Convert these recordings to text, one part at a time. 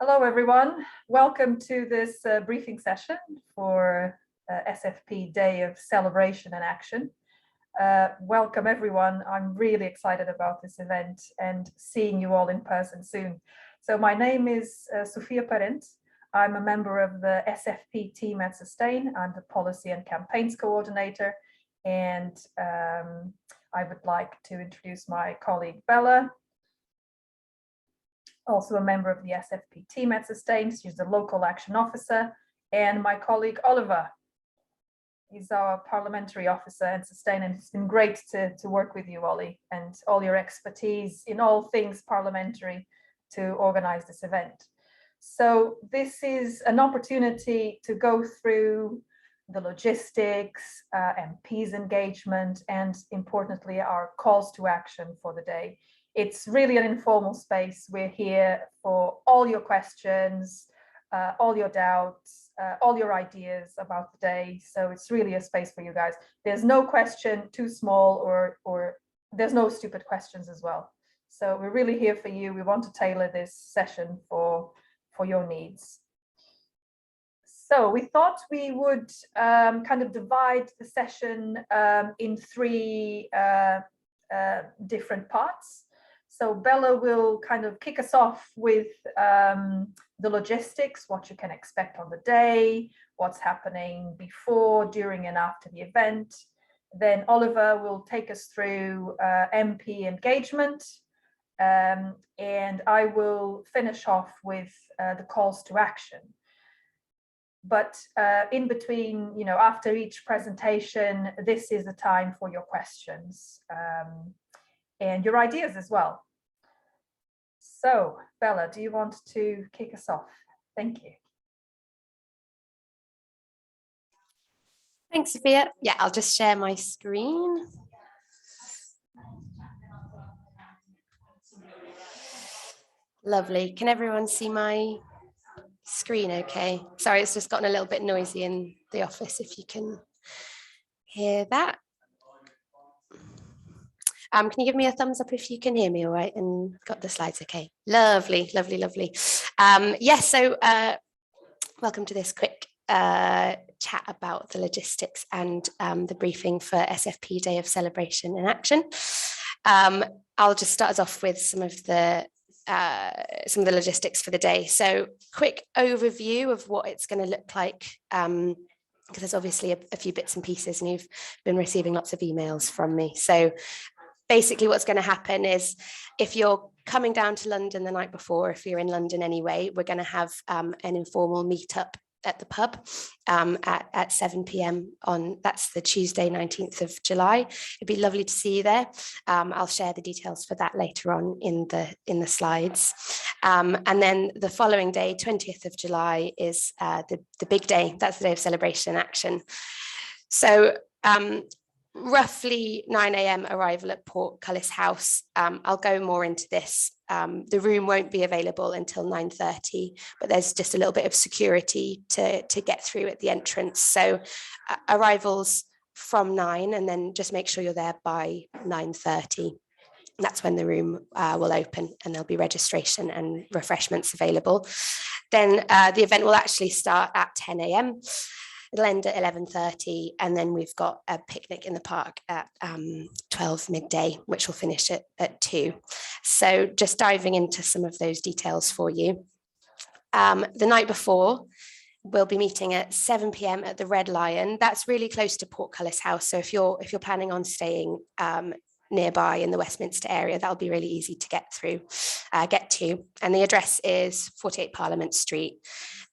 Hello, everyone. Welcome to this briefing session for SFP Day of Celebration and Action. Welcome, everyone. I'm really excited about this event and seeing you all in person soon. So my name is Sofia Parent. I'm a member of the SFP team at Sustain. I'm the Policy and Campaigns Coordinator. And I would like to introduce my colleague, Bella, also a member of the SFP team at Sustain. She's the local action officer, and my colleague Oliver. He's our parliamentary officer at Sustain, and it's been great to work with you, Ollie, and all your expertise in all things parliamentary to organize this event. So this is an opportunity to go through the logistics, MPs engagement, and importantly, our calls to action for the day. It's really an informal space. We're here for all your questions, all your doubts, all your ideas about the day. So it's really a space for you guys. There's no question too small or there's no stupid questions as well. So we're really here for you. We want to tailor this session for your needs. So we thought we would kind of divide the session in three different parts. So Bella will kind of kick us off with the logistics, what you can expect on the day, what's happening before, during, and after the event. Then Oliver will take us through MP engagement, and I will finish off with the calls to action. But in between, after each presentation, this is the time for your questions and your ideas as well. So, Bella, do you want to kick us off? Thank you. Thanks, Sophia. Yeah, I'll just share my screen. Lovely. Can everyone see my screen okay? Sorry, it's just gotten a little bit noisy in the office, if you can hear that. Can you give me a thumbs up if you can hear me all right and got the slides okay? Lovely, lovely, lovely. Yes, so welcome to this quick chat about the logistics and the briefing for SFP Day of Celebration and Action. I'll just start us off with some of the logistics for the day. So quick overview of what it's going to look like, because there's obviously a few bits and pieces and you've been receiving lots of emails from me. So basically what's going to happen is if you're coming down to London the night before, if you're in London anyway, we're going to have an informal meetup at the pub at 7 p.m. that's the Tuesday, 19th of July. It'd be lovely to see you there. I'll share the details for that later on in the slides. And then the following day, 20th of July, is the big day. That's the day of celebration and action. So roughly 9 a.m. arrival at Portcullis House. I'll go more into this. The room won't be available until 9:30, but there's just a little bit of security to get through at the entrance. So arrivals from 9, and then just make sure you're there by 9:30. That's when the room will open and there'll be registration and refreshments available. Then the event will actually start at 10 a.m. It'll end at 11:30, and then we've got a picnic in the park at 12 midday, which will finish at 2. So just diving into some of those details for you. The night before, we'll be meeting at 7 p.m. at the Red Lion. That's really close to Portcullis House. So if you're planning on staying nearby in the Westminster area, that'll be really easy to get to. And the address is 48 Parliament Street.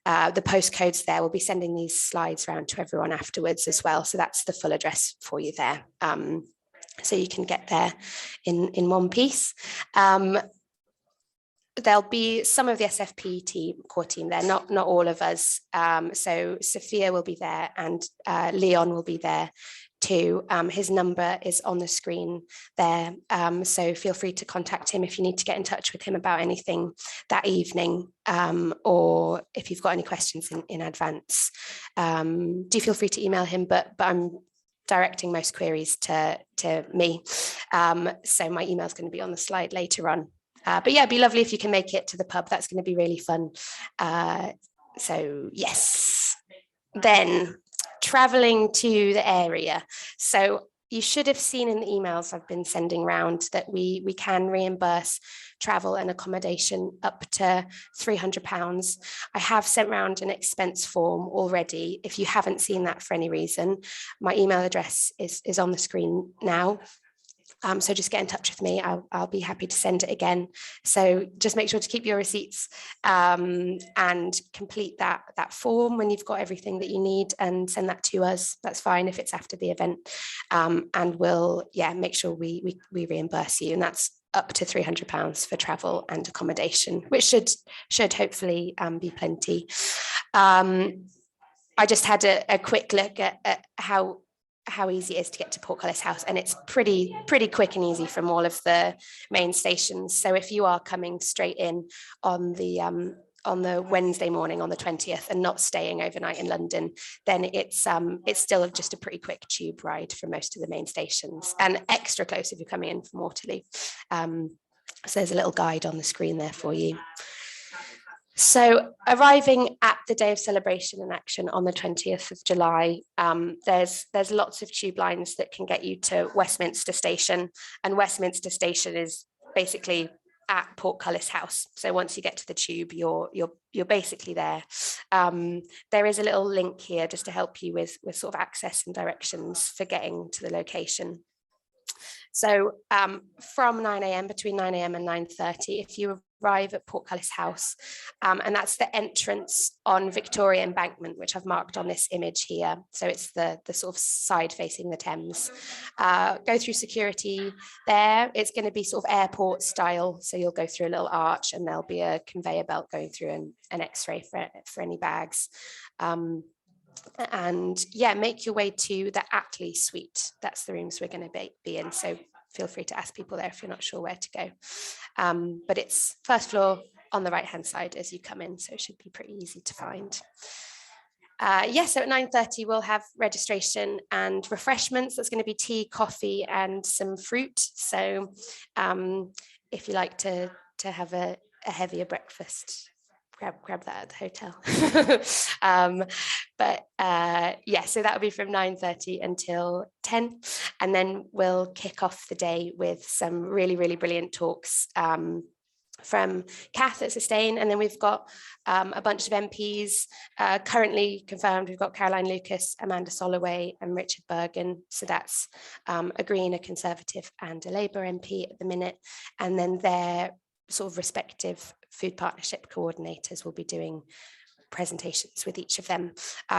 The postcodes there, we'll be sending these slides around to everyone afterwards as well. So that's the full address for you there. So you can get there in one piece. There'll be some of the SFP core team there, not all of us. So Sophia will be there and Leon will be there too. His number is on the screen there. So feel free to contact him if you need to get in touch with him about anything that evening, or if you've got any questions in advance. Do feel free to email him, but I'm directing most queries to me. So my email is going to be on the slide later on. But yeah, it'd be lovely if you can make it to the pub. That's going to be really fun. So yes, then traveling to the area. So you should have seen in the emails I've been sending around that we can reimburse travel and accommodation up to £300. I have sent round an expense form already. If you haven't seen that for any reason, my email address is on the screen now. So just get in touch with me. I'll be happy to send it again. So just make sure to keep your receipts and complete that form when you've got everything that you need, and send that to us. That's fine if it's after the event, and we'll make sure we reimburse you. And that's up to £300 for travel and accommodation, which should hopefully be plenty. I just had a quick look at how easy it is to get to Portcullis House, and it's pretty quick and easy from all of the main stations. So if you are coming straight in on the Wednesday morning on the 20th and not staying overnight in London, then it's still just a pretty quick tube ride from most of the main stations, and extra close if you're coming in from Waterloo. So there's a little guide on the screen there for you. So arriving at the day of celebration and action on the 20th of July, there's lots of tube lines that can get you to Westminster Station, and Westminster Station is basically at Portcullis House. So once you get to the tube, you're basically there. There is a little link here just to help you with sort of access and directions for getting to the location. So from 9 a.m, between 9 a.m. and 9:30, if you arrive at Portcullis House, and that's the entrance on Victoria Embankment, which I've marked on this image here. So it's the sort of side facing the Thames. Go through security there. It's going to be sort of airport style. So you'll go through a little arch, and there'll be a conveyor belt going through an X-ray for any bags. And yeah, make your way to the Attlee suite. That's the rooms we're going to be in. So feel free to ask people there if you're not sure where to go. But it's first floor on the right hand side as you come in, so it should be pretty easy to find. So at 9:30 we'll have registration and refreshments. That's going to be tea, coffee, and some fruit. So if you like to have a heavier breakfast, grab that at the hotel. So that'll be from 9:30 until 10, and then we'll kick off the day with some really brilliant talks from Kath at Sustain, and then we've got a bunch of MPs currently confirmed. We've got Caroline Lucas, Amanda Soloway, and Richard Bergen. So that's a Green, a Conservative, and a Labour MP at the minute, and then their sort of respective food partnership coordinators will be doing presentations with each of them.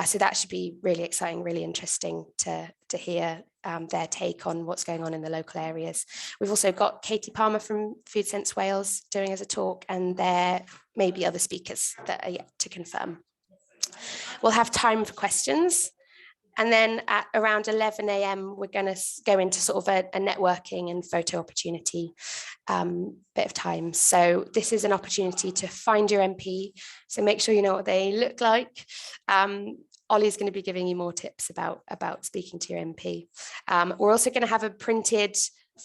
So that should be really exciting, really interesting to hear their take on what's going on in the local areas. We've also got Katie Palmer from Food Sense Wales doing as a talk, and there may be other speakers that are yet to confirm. We'll have time for questions. And then at around 11 a.m, we're going to go into sort of a networking and photo opportunity bit of time. So this is an opportunity to find your MP. So make sure you know what they look like. Ollie's going to be giving you more tips about speaking to your MP. We're also going to have a printed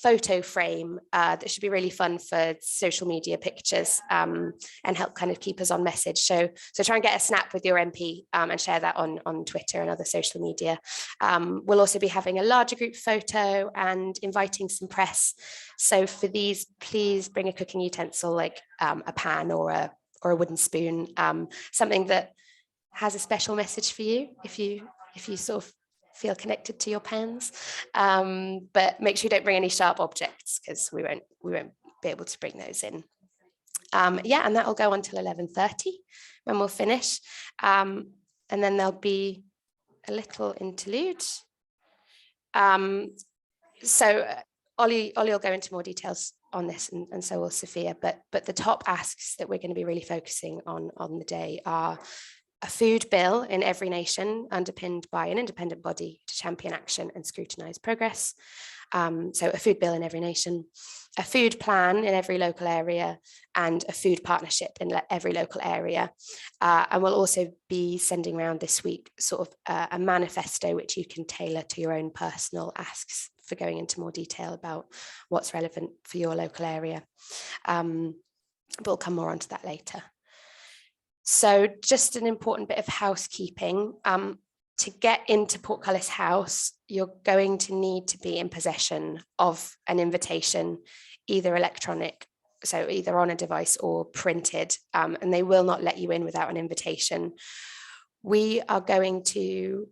photo frame that should be really fun for social media pictures and help kind of keep us on message. So try and get a snap with your MP and share that on Twitter and other social media. We'll also be having a larger group photo and inviting some press. So for these, please bring a cooking utensil like a pan or a wooden spoon, something that has a special message for you if you sort of feel connected to your pens, but make sure you don't bring any sharp objects because we won't be able to bring those in. And that will go on till 11:30 when we'll finish, and then there'll be a little interlude. So Ollie will go into more details on this, and so will Sophia, but the top asks that we're going to be really focusing on the day are a food bill in every nation underpinned by an independent body to champion action and scrutinise progress. So a food bill in every nation, a food plan in every local area, and a food partnership in every local area. And we'll also be sending around this week sort of a manifesto which you can tailor to your own personal asks for going into more detail about what's relevant for your local area. But we'll come more onto that later. So just an important bit of housekeeping. To get into Portcullis House, you're going to need to be in possession of an invitation, either electronic, so either on a device or printed, and they will not let you in without an invitation. We're going to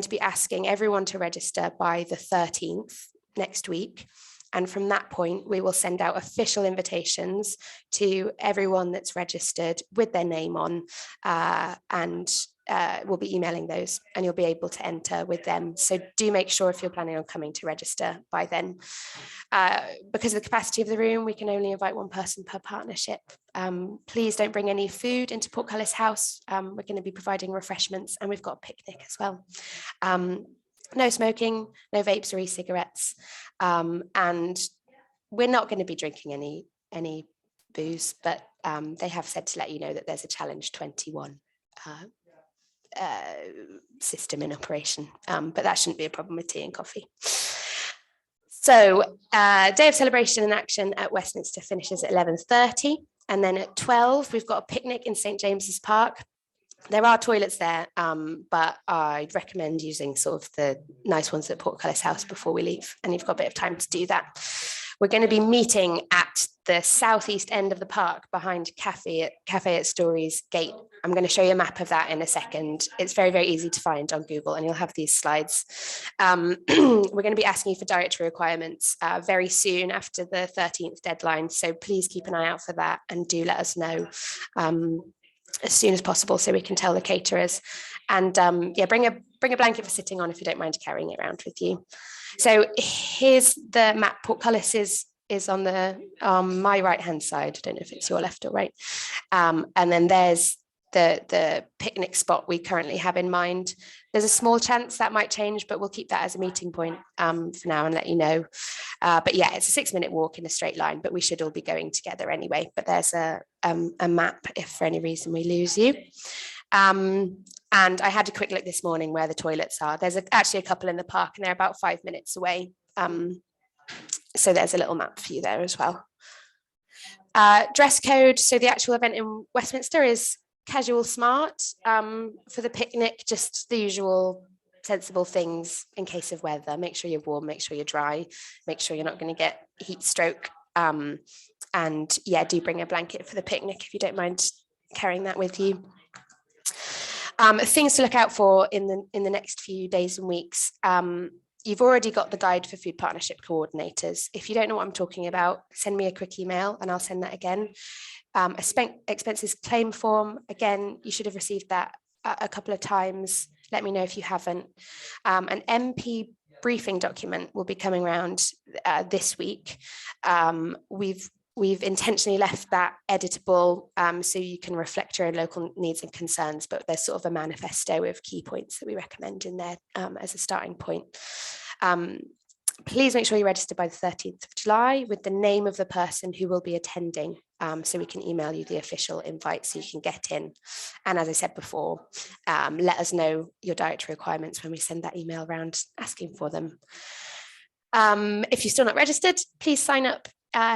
be asking everyone to register by the 13th next week. And from that point, we will send out official invitations to everyone that's registered with their name on, and we'll be emailing those, and you'll be able to enter with them. So do make sure if you're planning on coming to register by then. Because of the capacity of the room, we can only invite one person per partnership. Please don't bring any food into Portcullis House. We're going to be providing refreshments, and we've got a picnic as well. No smoking, no vapes or e-cigarettes, and we're not going to be drinking any booze, but they have said to let you know that there's a Challenge 21 system in operation, but that shouldn't be a problem with tea and coffee. So day of celebration and action at Westminster finishes at 11:30, and then at 12 we've got a picnic in St James's Park. There are toilets there, but I'd recommend using sort of the nice ones at Portcullis House before we leave, and you've got a bit of time to do that. We're going to be meeting at the southeast end of the park behind Cafe at Stories Gate. I'm going to show you a map of that in a second. It's very, very easy to find on Google, and you'll have these slides. We're going to be asking you for dietary requirements very soon after the 13th deadline, so please keep an eye out for that, and do let us know as soon as possible so we can tell the caterers. And yeah, bring a blanket for sitting on if you don't mind carrying it around with you. So here's the map. Portcullis is on my right hand side. I don't know if it's your left or right. And then there's the picnic spot we currently have in mind. There's a small chance that might change, but we'll keep that as a meeting point for now and let you know. But yeah, it's a 6-minute walk in a straight line, but we should all be going together anyway. But there's a map if for any reason we lose you. And I had a quick look this morning where the toilets are. There's actually a couple in the park, and they're about 5 minutes away. So there's a little map for you there as well. Dress code. So the actual event in Westminster is casual smart. For the picnic, just the usual sensible things in case of weather. Make sure you're warm, make sure you're dry, make sure you're not going to get heat stroke. And yeah, do bring a blanket for the picnic if you don't mind carrying that with you. Things to look out for in the next few days and weeks. You've already got the guide for food partnership coordinators. If you don't know what I'm talking about, send me a quick email and I'll send that again. Expenses claim form, again, you should have received that a couple of times. Let me know if you haven't. An MP briefing document will be coming around this week. We've intentionally left that editable so you can reflect your own local needs and concerns, but there's sort of a manifesto with key points that we recommend in there as a starting point. Please make sure you register by the 13th of July with the name of the person who will be attending, so we can email you the official invite so you can get in. And as I said before, let us know your dietary requirements when we send that email around asking for them. If you're still not registered, please sign up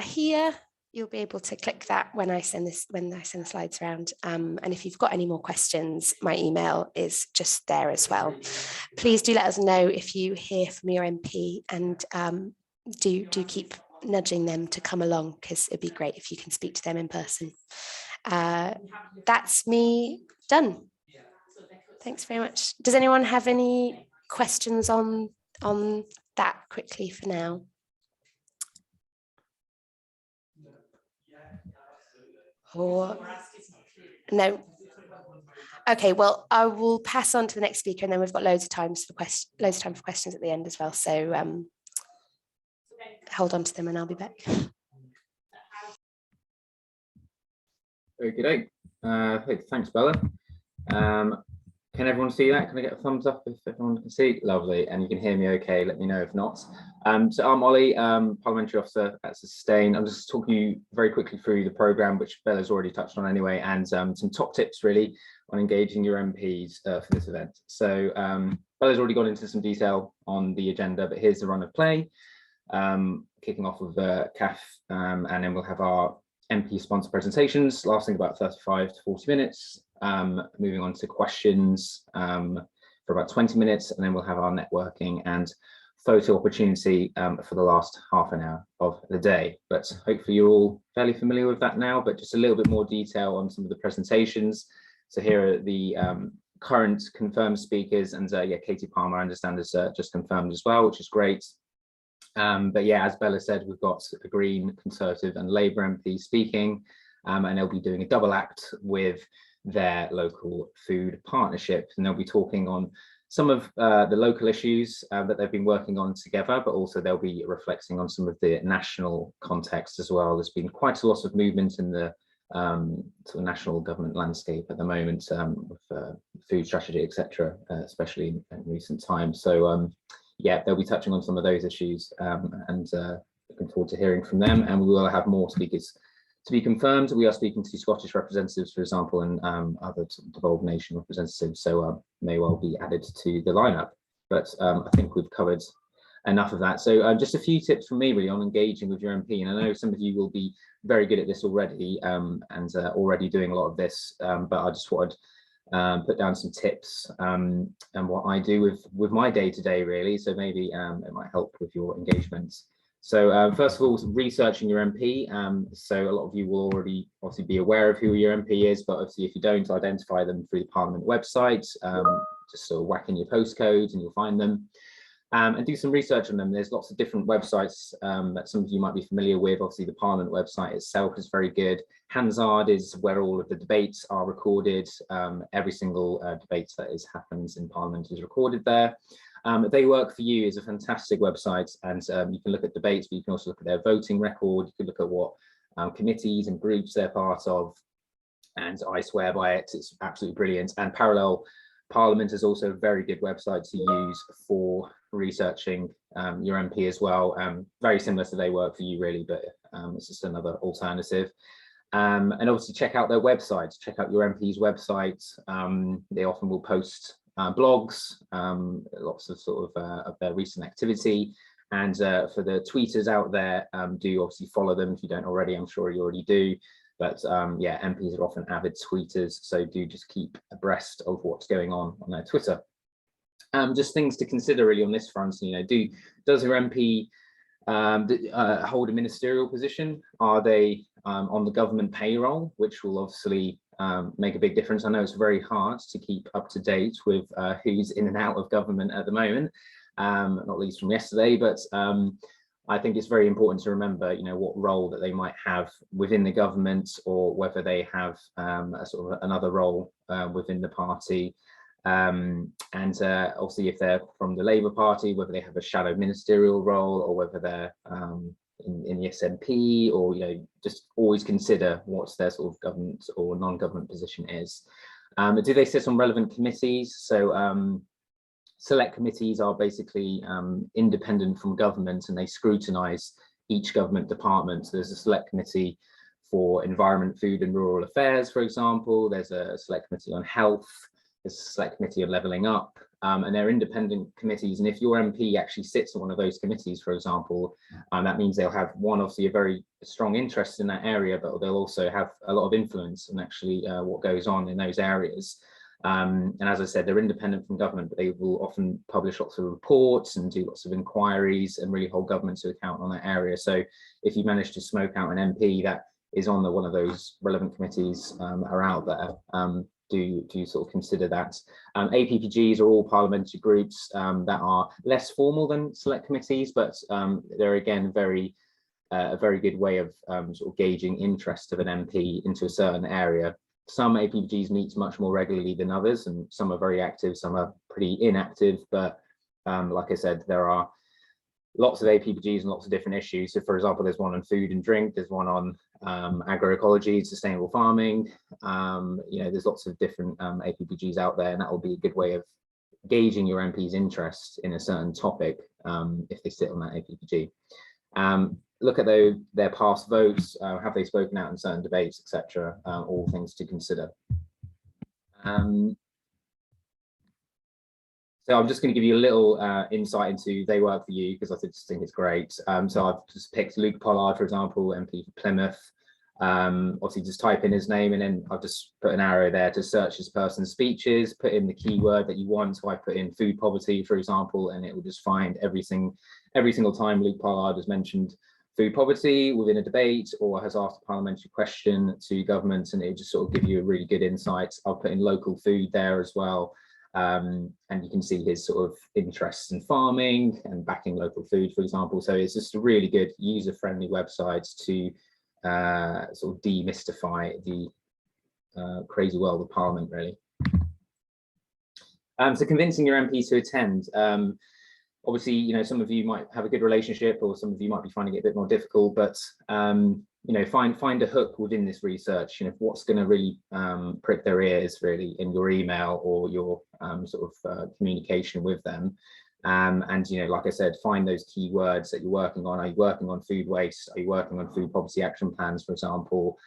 here. You'll be able to click that when I send the slides around. And if you've got any more questions, my email is just there as well. Please do let us know if you hear from your MP, and do keep nudging them to come along, because it'd be great if you can speak to them in person. That's me done. Thanks very much. Does anyone have any questions on that quickly for now? Or no? Okay, well, I will pass on to the next speaker, and then we've got loads of time for questions at the end as well. So hold on to them and I'll be back. Very good. Thanks, Bella. Can everyone see that? Can I get a thumbs up if everyone can see? Lovely. And you can hear me okay, let me know if not. So I'm Ollie, Parliamentary Officer at Sustain. I'm just talking you very quickly through the programme, which Bella's already touched on anyway, and some top tips really on engaging your MPs for this event. So Bella's already gone into some detail on the agenda, but here's the run of play. Kicking off with CAF, and then we'll have our MP sponsor presentations lasting about 35 to 40 minutes, moving on to questions for about 20 minutes, and then we'll have our networking and photo opportunity for the last half an hour of the day. But hopefully you're all fairly familiar with that now, but just a little bit more detail on some of the presentations. So here are the current confirmed speakers, and yeah, Katie Palmer, I understand, is just confirmed as well, which is great. But yeah, as Bella said, we've got a Green, Conservative and Labour MP speaking, and they'll be doing a double act with their local food partnership, and they'll be talking on some of the local issues that they've been working on together, but also they'll be reflecting on some of the national context as well. There's been quite a lot of movement in the sort of national government landscape at the moment with food strategy, etc., especially in recent times. So yeah, they'll be touching on some of those issues, and looking forward to hearing from them. And we will have more speakers to be confirmed. We are speaking to Scottish representatives, for example, and other devolved nation representatives, so may well be added to the lineup. But I think we've covered enough of that. So just a few tips from me really on engaging with your MP. And I know some of you will be very good at this already, and already doing a lot of this, but I just wanted put down some tips and what I do with my day-to-day really, so maybe it might help with your engagements. So first of all, researching your MP. So a lot of you will already obviously be aware of who your MP is, but obviously if you don't, identify them through the Parliament website. Just sort of whack in your postcode and you'll find them. And do some research on them. There's lots of different websites that some of you might be familiar with. Obviously, the Parliament website itself is very good. Hansard is where all of the debates are recorded. Every single debate that happens in Parliament is recorded there. They Work For You is a fantastic website, and you can look at debates, but you can also look at their voting record. You can look at what committees and groups they're part of, and I swear by it. It's absolutely brilliant. And Parallel Parliament is also a very good website to use for researching your MP as well. Very similar to They Work For You really, but it's just another alternative. And obviously check out their websites, check out your MP's website. They often will post blogs, lots of sort of their recent activity. And for the tweeters out there, do obviously follow them if you don't already. I'm sure you already do. But yeah, MPs are often avid tweeters, so do just keep abreast of what's going on their Twitter. Just things to consider really on this front. You know, does your MP hold a ministerial position? Are they on the government payroll, which will obviously make a big difference. I know it's very hard to keep up to date with who's in and out of government at the moment, not least from yesterday, but I think it's very important to remember, you know, what role that they might have within the government, or whether they have a sort of another role within the party. And obviously if they're from the Labour Party, whether they have a shadow ministerial role, or whether they're in the SFP, or, you know, just always consider what's their sort of government or non-government position is. Do they sit on relevant committees? So select committees are basically independent from government, and they scrutinise each government department. So there's a select committee for environment, food and rural affairs, for example. There's a select committee on health. There's a select committee on levelling up, and they're independent committees. And if your MP actually sits on one of those committees, for example, that means they'll have obviously a very strong interest in that area, but they'll also have a lot of influence on actually what goes on in those areas. And as I said, they're independent from government, but they will often publish lots of reports and do lots of inquiries and really hold government to account on that area. So if you manage to smoke out an MP that is on one of those relevant committees are out there, do sort of consider that. APPGs are all parliamentary groups that are less formal than select committees, but they're again a very good way of sort of gauging interest of an MP into a certain area. Some APPGs meet much more regularly than others, and some are very active, some are pretty inactive, but like I said, there are lots of APPGs and lots of different issues. So for example, there's one on food and drink, there's one on agroecology, sustainable farming. You know, there's lots of different APPGs out there, and that will be a good way of gauging your MP's interest in a certain topic if they sit on that APPG. Look at their past votes, have they spoken out in certain debates, etc. All things to consider. So I'm just going to give you a little insight into They Work For You, because I just think it's great. So I've just picked Luke Pollard, for example, MP for Plymouth. Obviously just type in his name, and then I've just put an arrow there to search this person's speeches, put in the keyword that you want. So I put in food poverty, for example, and it will just find every single time Luke Pollard has mentioned food poverty within a debate or has asked a parliamentary question to government, and it just sort of give you a really good insight. I'll put in local food there as well. And you can see his sort of interests in farming and backing local food, for example. So it's just a really good user-friendly website to sort of demystify the crazy world of Parliament, really. So convincing your MP to attend. Obviously, you know, some of you might have a good relationship, or some of you might be finding it a bit more difficult, but you know, find a hook within this research. You know, what's going to really prick their ears, really, in your email or your sort of communication with them. And, you know, like I said, find those key words that you're working on. Are you working on food waste? Are you working on food poverty action plans, for example,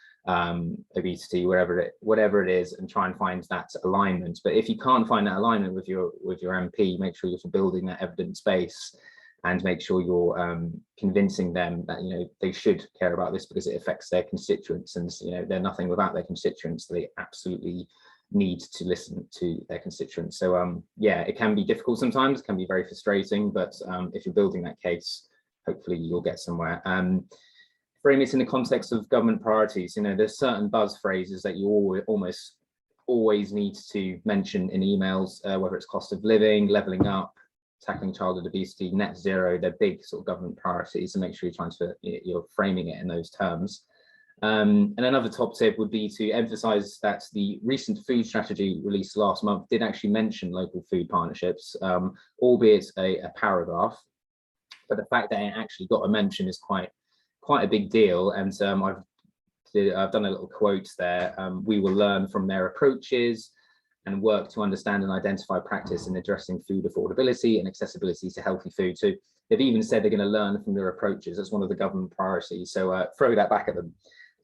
obesity, whatever it is, and try and find that alignment. But if you can't find that alignment with your MP, make sure you're building that evidence base, and make sure you're convincing them that, you know, they should care about this because it affects their constituents, and, you know, they're nothing without their constituents. They absolutely need to listen to their constituents. So yeah, it can be difficult sometimes, it can be very frustrating, but if you're building that case, hopefully you'll get somewhere. Frame it in the context of government priorities. You know, there's certain buzz phrases that you almost always need to mention in emails, whether it's cost of living, levelling up, tackling childhood obesity, net zero. They're big sort of government priorities, and make sure you're framing it in those terms. And another top tip would be to emphasize that the recent food strategy released last month did actually mention local food partnerships, albeit a paragraph, but the fact that it actually got a mention is quite a big deal. And I've done a little quote there. We will learn from their approaches and work to understand and identify practice in addressing food affordability and accessibility to healthy food. So they've even said they're going to learn from their approaches. That's one of the government priorities. So throw that back at them,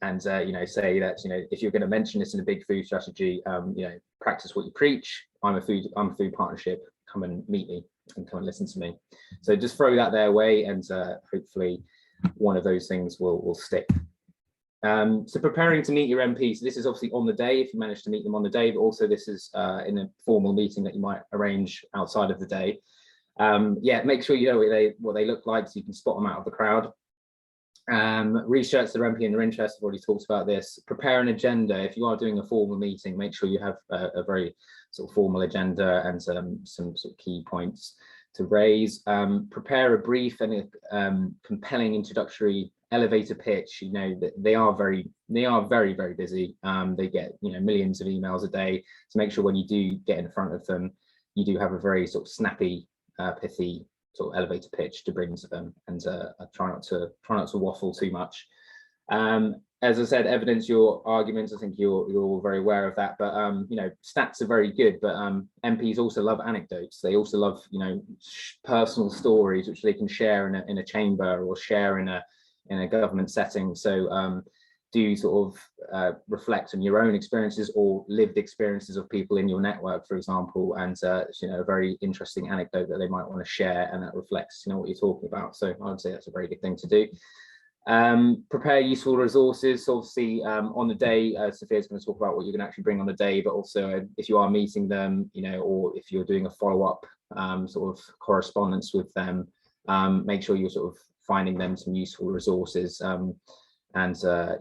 and you know, say that, you know, if you're going to mention this in a big food strategy, you know, practice what you preach. I'm a food partnership. Come and meet me and come and listen to me. So just throw that their way, and hopefully one of those things will stick. So preparing to meet your MP. So this is obviously on the day, if you manage to meet them on the day, but also this is in a formal meeting that you might arrange outside of the day. Yeah, make sure you know what they look like, so you can spot them out of the crowd. Research their MP and their interests. I've already talked about this. Prepare an agenda. If you are doing a formal meeting, make sure you have a very sort of formal agenda and some sort of key points to raise. Prepare a brief and a compelling introductory elevator pitch. You know that they are very busy. They get, you know, millions of emails a day. So make sure when you do get in front of them, you do have a very sort of snappy, pithy sort of elevator pitch to bring to them, and try not to waffle too much. As I said, evidence your arguments. I think you're all very aware of that, but you know, stats are very good, but MPs also love anecdotes. They also love, you know, personal stories which they can share in a chamber or share in a government setting. So do sort of reflect on your own experiences or lived experiences of people in your network, for example, and you know, a very interesting anecdote that they might want to share, and that reflects, you know, what you're talking about. So I would say that's a very good thing to do. Prepare useful resources. So obviously on the day, Sophia's going to talk about what you can actually bring on the day, but also if you are meeting them, you know, or if you're doing a follow-up sort of correspondence with them, make sure you're sort of finding them some useful resources.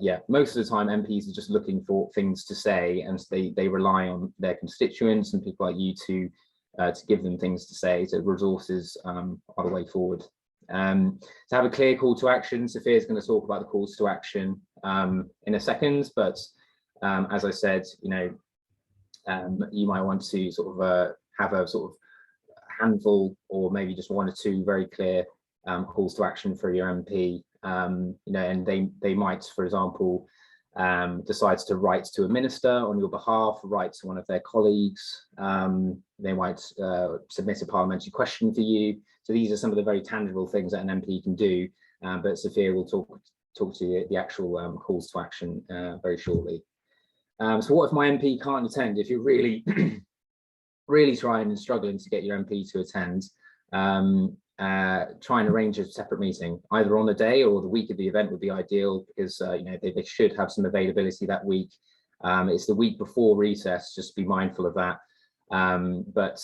Yeah, most of the time MPs are just looking for things to say, and they rely on their constituents and people like you to give them things to say. So resources are the way forward. To have a clear call to action. Sophia's going to talk about the calls to action in a second, but as I said, you know, you might want to sort of have a sort of handful, or maybe just one or two very clear calls to action for your MP. You know, and they might, for example, decide to write to a minister on your behalf, write to one of their colleagues. They might submit a parliamentary question for you. So these are some of the very tangible things that an MP can do. But Sophia will talk to the actual calls to action very shortly. So what if my MP can't attend? If you're really really trying and struggling to get your MP to attend, try and arrange a separate meeting either on the day or the week of the event would be ideal, because you know, they should have some availability that week. It's the week before recess, just be mindful of that. But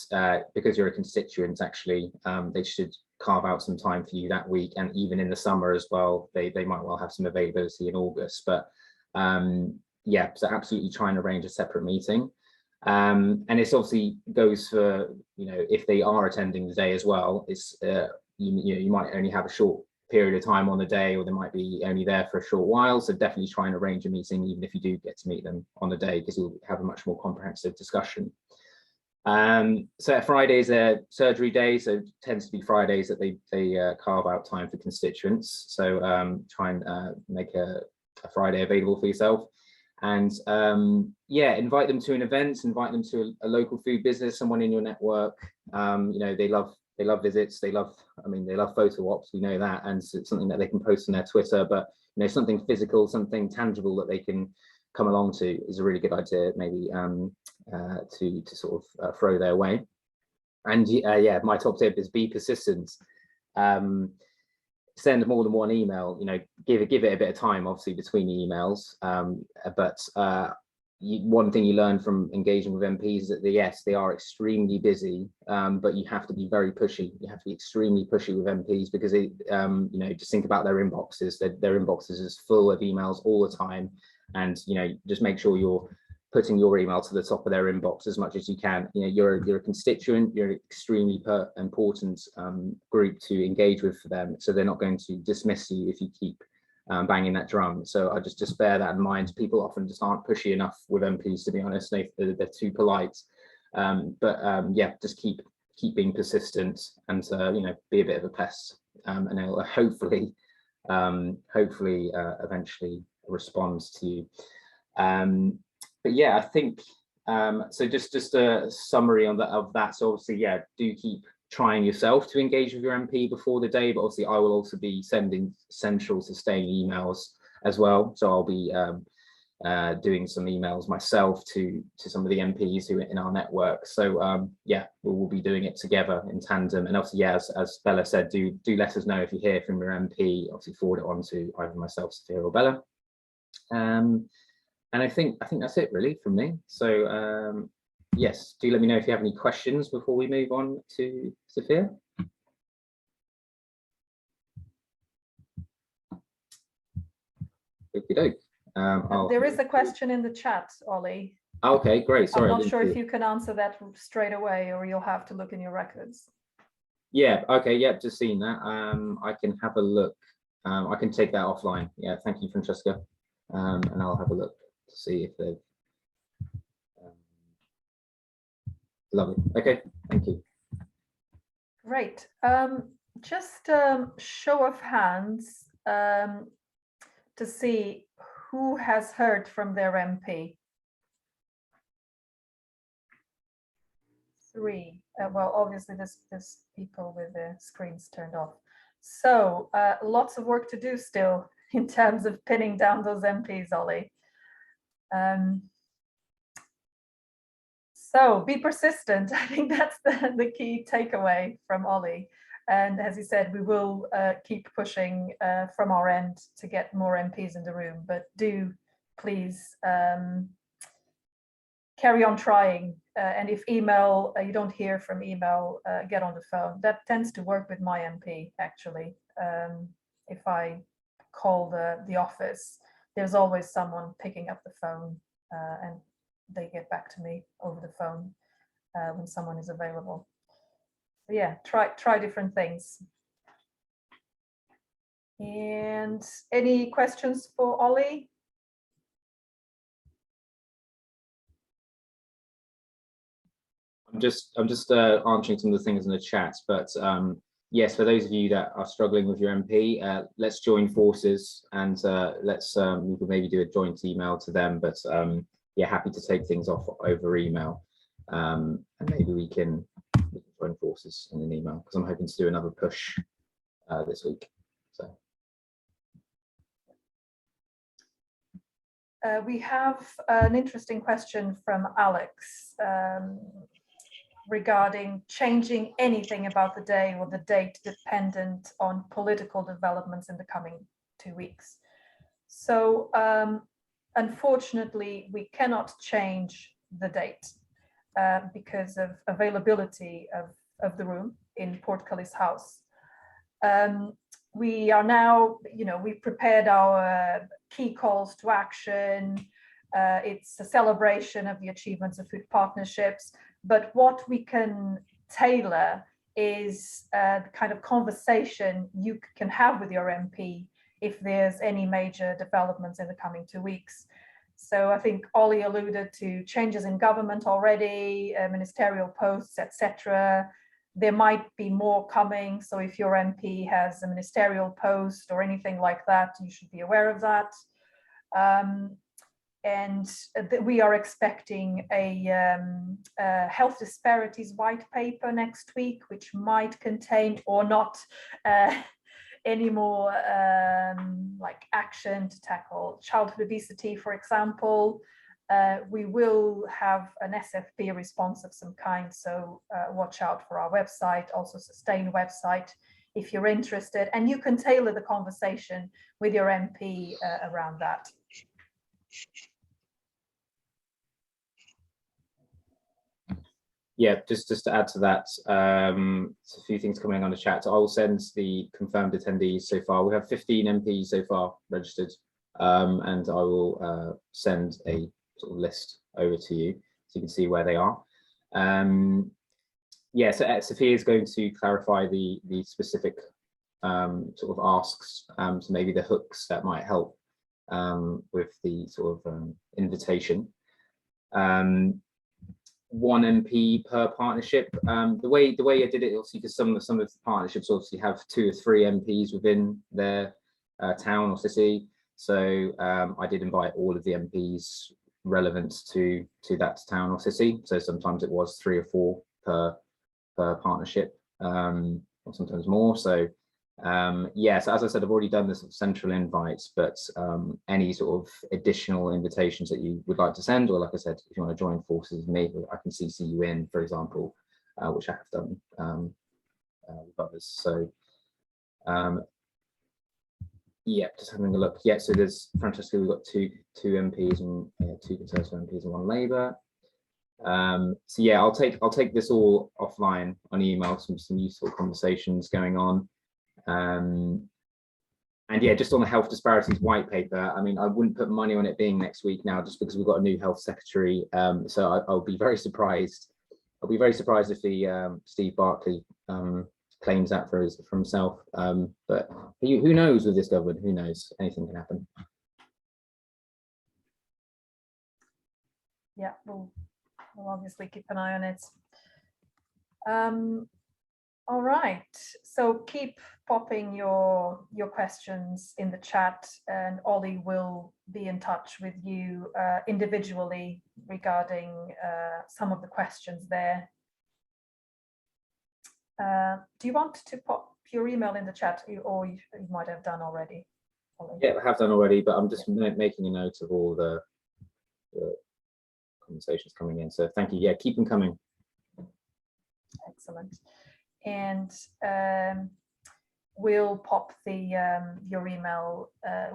because you're a constituent, actually, they should carve out some time for you that week, and even in the summer as well, they might well have some availability in August. But yeah, so absolutely try and arrange a separate meeting. And it's obviously goes for, you know, if they are attending the day as well, it's you might only have a short period of time on the day, or they might be only there for a short while, so definitely try and arrange a meeting even if you do get to meet them on the day, because you'll have a much more comprehensive discussion. So Fridays are surgery day, so it tends to be Fridays that they carve out time for constituents, so try and make a Friday available for yourself. And yeah, invite them to an event, invite them to a local food business, someone in your network. You know, they love visits, they love photo ops, we know that, and it's something that they can post on their Twitter. But you know, something physical, something tangible that they can come along to is a really good idea, maybe to sort of throw their way. And yeah, my top tip is be persistent. Send more than one email, you know, give it a bit of time, obviously, between the emails. But one thing you learn from engaging with MPs is that yes, they are extremely busy, but you have to be very pushy. You have to be extremely pushy with MPs, because you know, just think about their inboxes. Their inboxes is full of emails all the time, and you know, just make sure you're putting your email to the top of their inbox as much as you can. You know, you're a constituent, you're an extremely important group to engage with for them, so they're not going to dismiss you if you keep banging that drum. So I just bear that in mind. People often just aren't pushy enough with MPs, to be honest. They're too polite. Yeah, just keep being persistent, and you know, be a bit of a pest, and it'll hopefully eventually respond to you. But yeah, I think so. Just a summary on that. So obviously, yeah, do keep trying yourself to engage with your MP before the day, but obviously I will also be sending central sustaining emails as well. So I'll be doing some emails myself to some of the MPs who are in our network. So yeah, we'll be doing it together in tandem. And obviously, yeah, as Bella said, do let us know if you hear from your MP. Obviously, forward it on to either myself, Sophia, or Bella. And I think that's it really from me. So yes, do let me know if you have any questions before we move on to Sophia. There is a question in the chat, Ollie. Okay, great. Sorry, I'm not sure if you can answer that straight away, or you'll have to look in your records. Yeah, okay, yeah, just seen that. I can have a look. I can take that offline. Yeah, thank you, Francesca. And I'll have a look to see if they've lovely. Okay, thank you. Great. Just show of hands to see who has heard from their MP. 3. Well, obviously there's people with their screens turned off. So lots of work to do still in terms of pinning down those MPs, Ollie. So be persistent. I think that's the key takeaway from Ollie. And as he said, we will keep pushing from our end to get more MPs in the room, but do please carry on trying. And if email, you don't hear from email, get on the phone. That tends to work with my MP, actually. If I call the office, there's always someone picking up the phone and they get back to me over the phone when someone is available. So yeah, try different things. And any questions for Ollie? I'm just answering some of the things in the chat, but yes, for those of you that are struggling with your MP, let's join forces, and let's we could maybe do a joint email to them. But yeah, happy to take things off over email, and maybe we can join forces in an email, because I'm hoping to do another push this week. So we have an interesting question from Alex. regarding changing anything about the day or the date dependent on political developments in the coming 2 weeks. So unfortunately, we cannot change the date because of availability of the room in Portcullis House. We are now, we've prepared our key calls to action. It's a celebration of the achievements of food partnerships, but what we can tailor is the kind of conversation you can have with your MP if there's any major developments in the coming 2 weeks. So I think Ollie alluded to changes in government already, ministerial posts, etc. There might be more coming. So if your MP has a ministerial post or anything like that, you should be aware of that. And we are expecting a health disparities white paper next week, which might contain or not any more like action to tackle childhood obesity, for example. We will have an SFP response of some kind, so watch out for our website, also Sustain website, if you're interested, and you can tailor the conversation with your MP around that. Yeah, just to add to that, a few things coming on the chat. I will send the confirmed attendees so far. We have 15 MPs so far registered, and I will send a sort of list over to you so you can see where they are. Yeah, so Sophia is going to clarify the specific sort of asks, so maybe the hooks that might help with the sort of invitation. 1 MP per partnership. The way I did it, obviously, because some of the partnerships obviously have 2 or 3 MPs within their town or city. So I did invite all of the MPs relevant to that town or city. So sometimes it was 3 or 4 per partnership, or sometimes more. So yeah, so as I said, I've already done the sort of central invites, but any sort of additional invitations that you would like to send, or like I said, if you want to join forces with me, I can CC you in, for example, which I have done with others. So yeah, just having a look. Yeah, so there's Francesca, we've got two MPs and 2 Conservative MPs and 1 Labour. So yeah, I'll take this all offline on email, some useful conversations going on. And yeah, just on the health disparities white paper, I mean, I wouldn't put money on it being next week now, just because we've got a new health secretary. So I'll be very surprised. I'll be very surprised if the Steve Barclay claims that for himself. But who knows with this government? Who knows? Anything can happen. Yeah, we'll obviously keep an eye on it. All right, so keep popping your questions in the chat, and Ollie will be in touch with you individually regarding some of the questions there. Do you want to pop your email in the chat, or you might have done already, Ollie? Yeah, I have done already, but I'm just making a note of all the conversations coming in. So thank you. Yeah, keep them coming. Excellent. And we'll pop the your email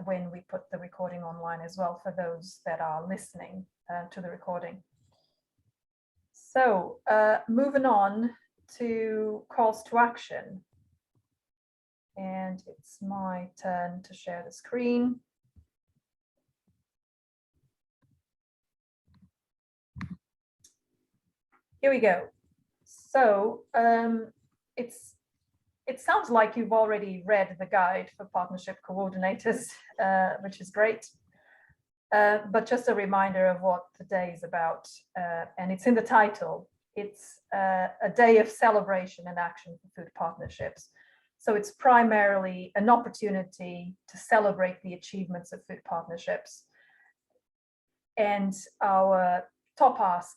when we put the recording online as well, for those that are listening to the recording. So moving on to calls to action, and it's my turn to share the screen. Here we go. So it sounds like you've already read the guide for partnership coordinators, which is great. But just a reminder of what the day is about, and it's in the title. It's a day of celebration and action for food partnerships. So it's primarily an opportunity to celebrate the achievements of food partnerships. And our top ask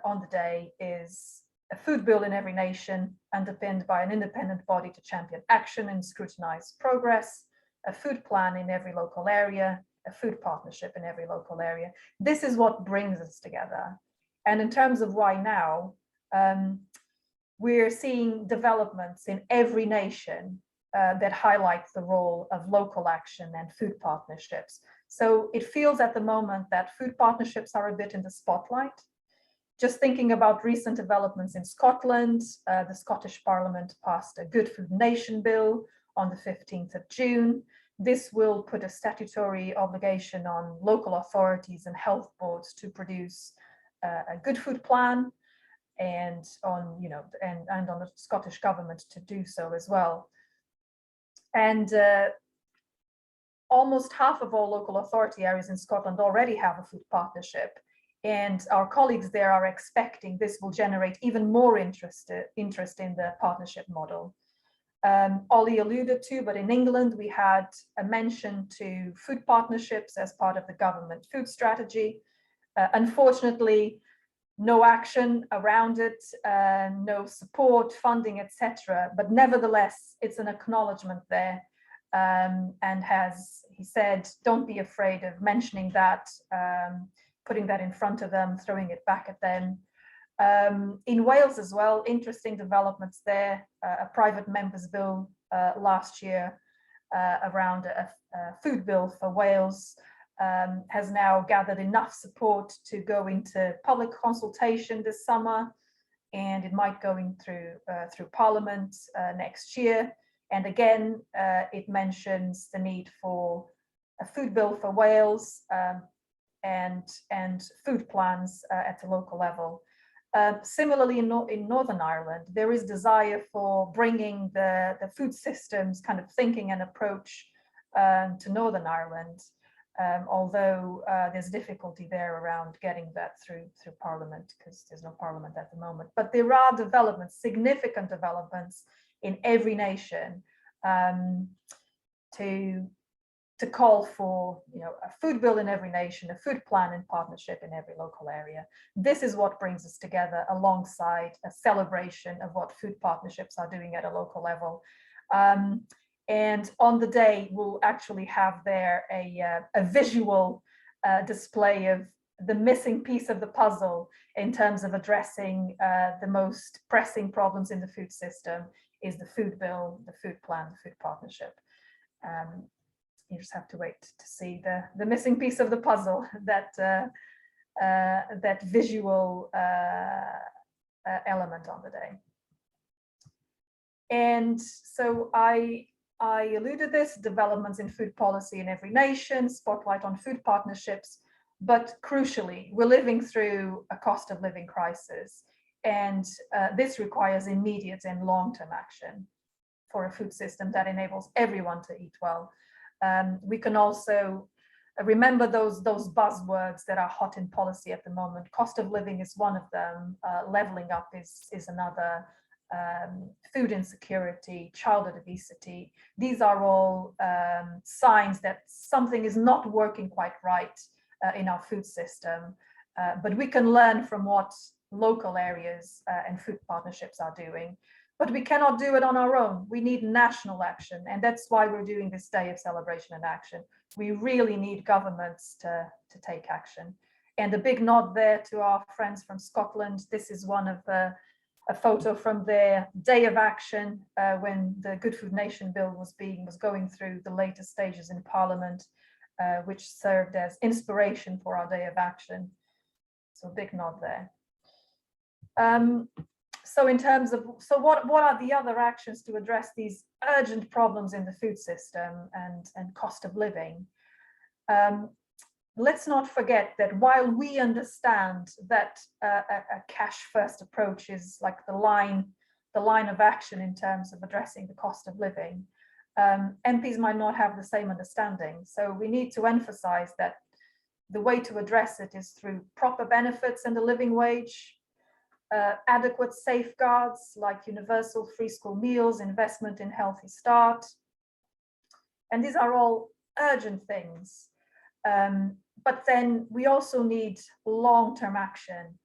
on the day is a food bill in every nation, underpinned by an independent body to champion action and scrutinize progress, a food plan in every local area, a food partnership in every local area. This is what brings us together. And in terms of why now, We're seeing developments in every nation that highlight the role of local action and food partnerships. So it feels at the moment that food partnerships are a bit in the spotlight. Just thinking about recent developments in Scotland, the Scottish Parliament passed a Good Food Nation bill on the 15th of June. This will put a statutory obligation on local authorities and health boards to produce a good food plan, and on, you know, and on the Scottish government to do so as well. And almost half of all local authority areas in Scotland already have a food partnership, and our colleagues there are expecting this will generate even more interest in the partnership model. Ollie alluded to, but in England we had a mention to food partnerships as part of the government food strategy. Unfortunately, no action around it, no support, funding, etc. But nevertheless, it's an acknowledgement there. And as he said, don't be afraid of mentioning that, putting that in front of them, throwing it back at them. In Wales as well, interesting developments there. A private member's bill last year around a food bill for Wales has now gathered enough support to go into public consultation this summer, and it might go in through Parliament next year. And again, it mentions the need for a food bill for Wales and food plans at the local level. Similarly, in Northern Ireland, there is desire for bringing the food systems kind of thinking and approach to Northern Ireland, although there's difficulty there around getting that through Parliament because there's no Parliament at the moment. But there are developments, significant developments in every nation to call for, you know, a food bill in every nation, a food plan in partnership in every local area. This is what brings us together alongside a celebration of what food partnerships are doing at a local level. And on the day, we'll actually have there a visual display of the missing piece of the puzzle in terms of addressing the most pressing problems in the food system is the food bill, the food plan, the food partnership. You just have to wait to see the missing piece of the puzzle, that that visual element on the day. And so I alluded this, developments in food policy in every nation, spotlight on food partnerships, but crucially, we're living through a cost of living crisis, and this requires immediate and long-term action for a food system that enables everyone to eat well. We can also remember those buzzwords that are hot in policy at the moment. Cost of living is one of them, leveling up is another, food insecurity, childhood obesity. These are all signs that something is not working quite right in our food system, but we can learn from what local areas and food partnerships are doing. But we cannot do it on our own. We need national action, and that's why we're doing this day of celebration and action. We really need governments to take action. And a big nod there to our friends from Scotland. This is one of a photo from their day of action when the Good Food Nation bill was going through the later stages in Parliament, which served as inspiration for our day of action. So big nod there. So in terms of, what are the other actions to address these urgent problems in the food system and cost of living? Let's not forget that while we understand that a cash first approach is like the line of action in terms of addressing the cost of living, MPs might not have the same understanding. So we need to emphasize that the way to address it is through proper benefits and the living wage, adequate safeguards like universal free school meals, investment in Healthy Start. And these are all urgent things. But then we also need long-term action.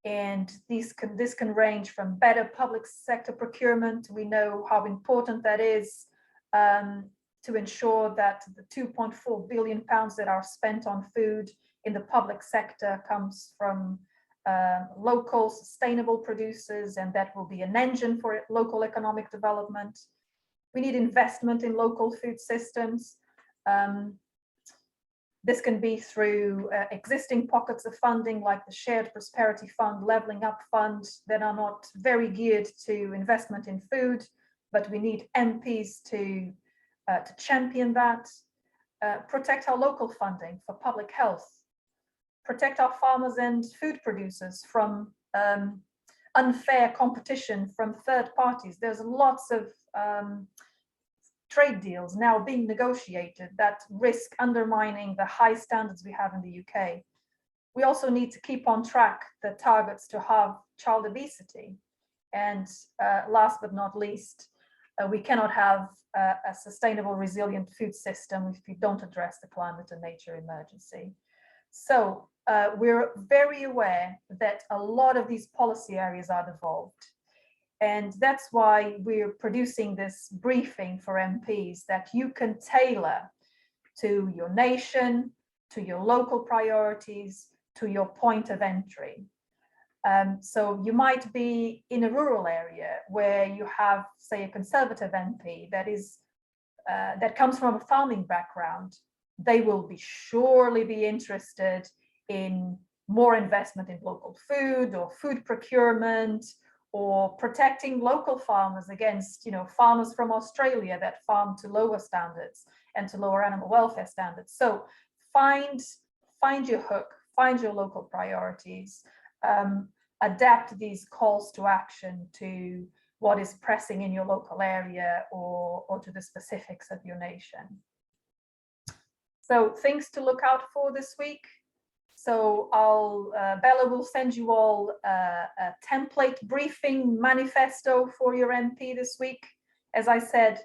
And this can range from better public sector procurement. We know how important that is to ensure that the £2.4 billion that are spent on food in the public sector comes from local sustainable producers, and that will be an engine for local economic development. We need investment in local food systems. This can be through existing pockets of funding like the Shared Prosperity Fund, Levelling Up Fund, that are not very geared to investment in food, but we need MPs to champion that. Protect our local funding for public health. Protect our farmers and food producers from unfair competition from third parties. There's lots of trade deals now being negotiated that risk undermining the high standards we have in the UK. We also need to keep on track the targets to halve child obesity. And last but not least, we cannot have a sustainable, resilient food system if we don't address the climate and nature emergency. So we're very aware that a lot of these policy areas are devolved. And that's why we're producing this briefing for MPs that you can tailor to your nation, to your local priorities, to your point of entry. So you might be in a rural area where you have, say, a Conservative MP that comes from a farming background. They will surely be interested in more investment in local food or food procurement, or protecting local farmers against, farmers from Australia that farm to lower standards and to lower animal welfare standards. So find your hook, find your local priorities, adapt these calls to action to what is pressing in your local area or to the specifics of your nation. So things to look out for this week. So Bella will send you all a template briefing manifesto for your MP this week. As I said,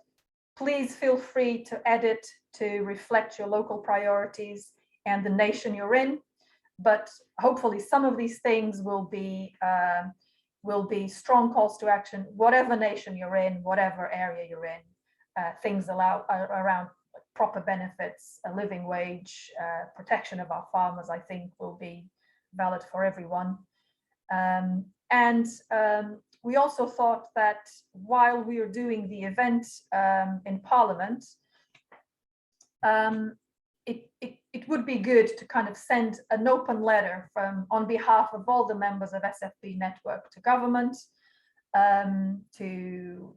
please feel free to edit to reflect your local priorities and the nation you're in. But hopefully some of these things will be strong calls to action, whatever nation you're in, whatever area you're in. Things around proper benefits, a living wage, protection of our farmers, I think will be valid for everyone. We also thought that while we are doing the event in Parliament, it would be good to kind of send an open letter on behalf of all the members of SFP Network to government, to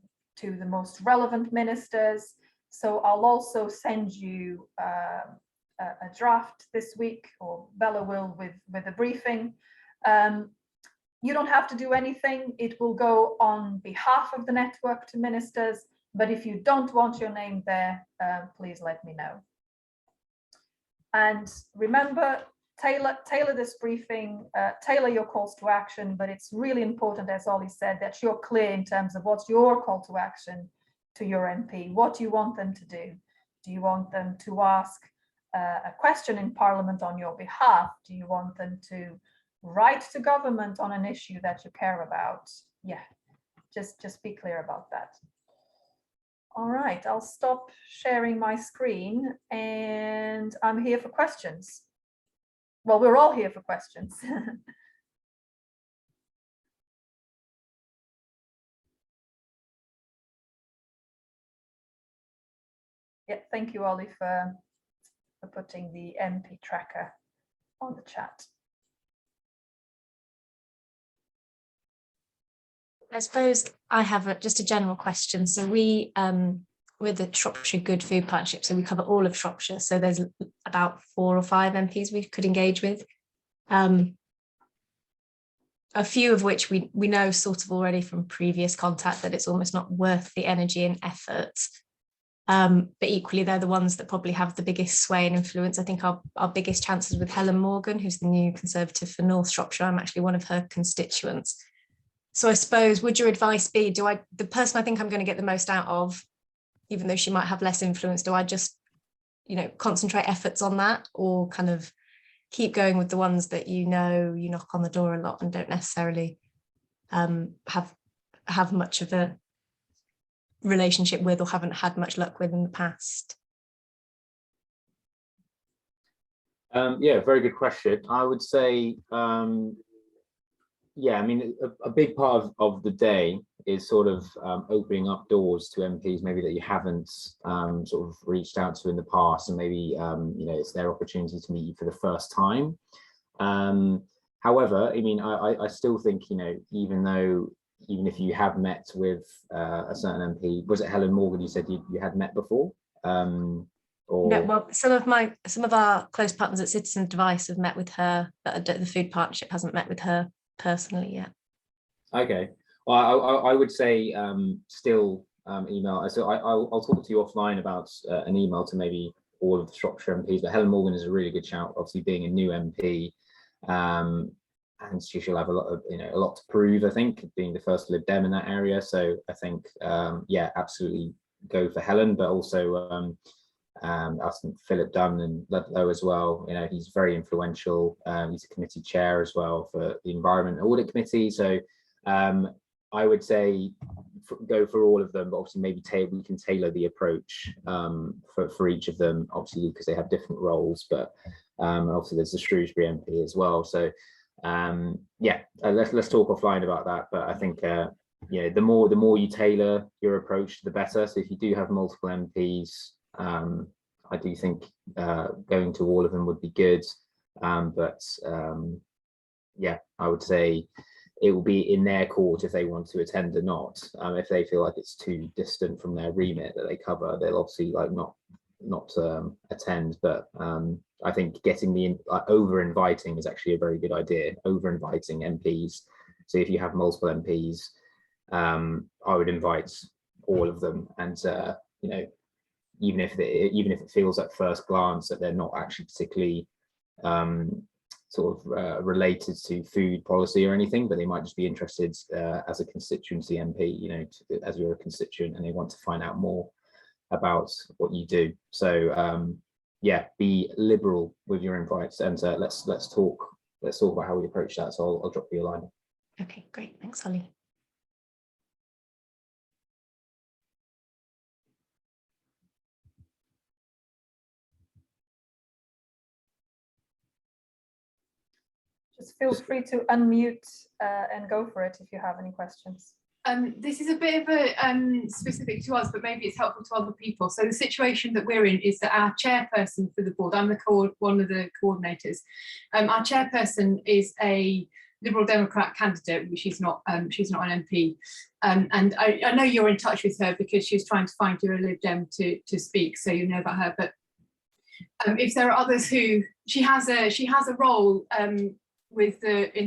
the most relevant ministers. So I'll also send you a draft this week, or Bella will, with a briefing. You don't have to do anything. It will go on behalf of the network to ministers, but if you don't want your name there, please let me know. And remember, tailor this briefing, tailor your calls to action, but it's really important, as Ollie said, that you're clear in terms of what's your call to action to your MP. What do you want them to do? Do you want them to ask a question in Parliament on your behalf? Do you want them to write to government on an issue that you care about? Yeah, just be clear about that. All right, I'll stop sharing my screen and I'm here for questions. Well, we're all here for questions. Yeah, thank you, Ollie, for putting the MP tracker on the chat. I suppose I have just a general question. So we're the Shropshire Good Food Partnership, so we cover all of Shropshire. So there's about 4 or 5 MPs we could engage with. A few of which we know sort of already from previous contact that it's almost not worth the energy and effort. But equally, they're the ones that probably have the biggest sway and influence. I think our biggest chances with Helen Morgan, who's the new Conservative for North Shropshire. I'm actually one of her constituents. So I suppose, would your advice be, the person I think I'm going to get the most out of, even though she might have less influence, do I just, concentrate efforts on that, or kind of keep going with the ones that you knock on the door a lot and don't necessarily have much of a relationship with, or haven't had much luck with in the past? Yeah, very good question. I would say Yeah, I mean, a big part of the day is sort of opening up doors to MPs maybe that you haven't sort of reached out to in the past, and maybe you know, it's their opportunity to meet you for the first time. However, I mean, I still think, you know, even if you have met with a certain MP, was it Helen Morgan you said you had met before? Or... No, well, some of our close partners at Citizen Device have met with her, but the Food Partnership hasn't met with her personally yet. Okay, well, I would say still email. So I'll talk to you offline about an email to maybe all of the Shropshire MPs, but Helen Morgan is a really good shout, obviously being a new MP, and she'll have a lot of, you know, a lot to prove, I think, being the first Lib Dem in that area. So I think yeah, absolutely go for Helen, but also I think Philip Dunn and Ludlow as well. You know, he's very influential. He's a committee chair as well for the Environment Audit Committee. So I would say go for all of them, but obviously maybe we can tailor the approach for each of them, obviously because they have different roles. But obviously there's the Shrewsbury MP as well. So yeah, let's talk offline about that. But I think you know, the more you tailor your approach, the better. So if you do have multiple MPs, I do think going to all of them would be good, but yeah, I would say it will be in their court if they want to attend or not. If they feel like it's too distant from their remit that they cover, they'll obviously like not attend. But I think getting the over inviting is actually a very good idea. Over inviting MPs. So if you have multiple MPs, I would invite all of them, and you know, even if it feels at first glance that they're not actually particularly sort of related to food policy or anything, but they might just be interested as a constituency MP, you know, as you're a constituent, and they want to find out more about what you do. So yeah, be liberal with your invites, and let's talk about how we approach that. So I'll drop you a line. Okay, great. Thanks, Holly. Just feel free to unmute and go for it if you have any questions. This is a bit of a specific to us, but maybe it's helpful to other people. So the situation that we're in is that our chairperson for the board, I'm one of the coordinators. Our chairperson is a Liberal Democrat candidate, but she's not an MP. And I know you're in touch with her because she was trying to find you a Lib Dem to speak, so you know about her. But if there are others who she has a role in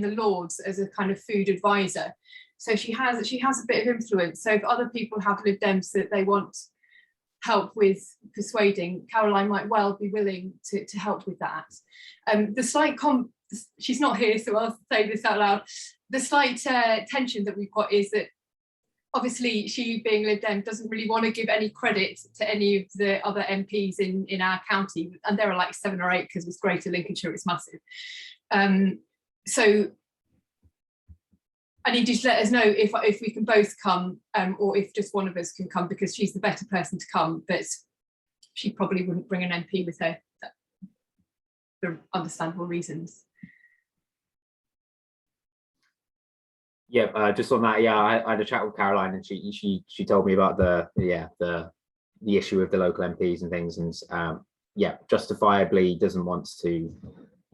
the Lords as a kind of food advisor. So she has a bit of influence. So if other people have Lib Dems that they want help with persuading, Caroline might well be willing to help with that. The slight she's not here, so I'll say this out loud. The slight tension that we've got is that obviously she, being Lib Dem, doesn't really want to give any credit to any of the other MPs in our county, and there are like 7 or 8 because it's Greater Lincolnshire, it's massive. So I need you to let us know if we can both come, or if just one of us can come, because she's the better person to come, but she probably wouldn't bring an MP with her for understandable reasons. Yeah, just on that, yeah, I had a chat with Caroline, and she told me about the issue with the local MPs and things, and yeah, justifiably doesn't want to